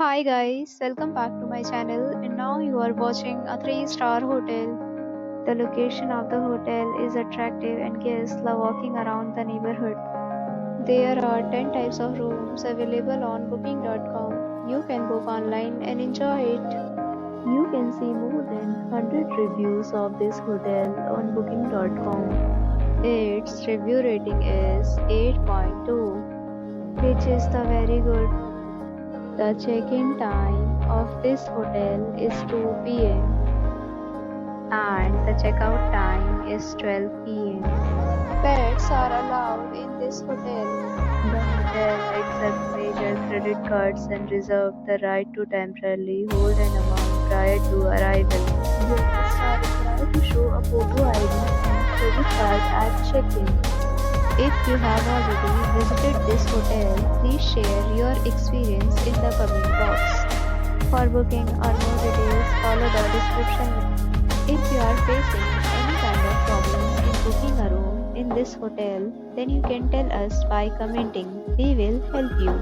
Hi guys, welcome back to my channel and now you are watching a 3-star hotel. The location of the hotel is attractive and guests love walking around the neighborhood. There are 10 types of rooms available on booking.com. You can book online and enjoy it. You can see more than 100 reviews of this hotel on booking.com. Its review rating is 8.2, which is the very good. The check-in time of this hotel is 2 p.m. and the checkout time is 12 p.m. Pets are allowed in this hotel. The hotel accepts major credit cards and reserves the right to temporarily hold an amount prior to arrival. Guests are required to show a photo ID and credit card at check-in. If you have already visited this hotel, please share your experience in the comment box. For booking or more details, follow the description link. If you are facing any kind of problem in booking a room in this hotel, then you can tell us by commenting. We will help you.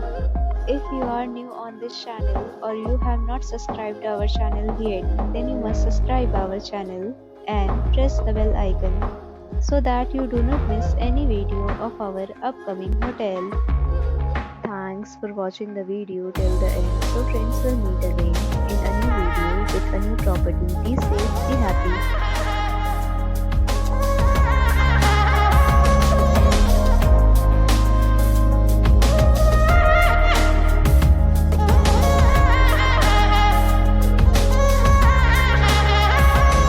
If you are new on this channel or you have not subscribed our channel yet, then you must subscribe our channel and press the bell icon so that you do not miss any video of our upcoming hotel. Thanks for watching the video till the end. So friends, will meet again in a new video with a new property. Be safe, be happy.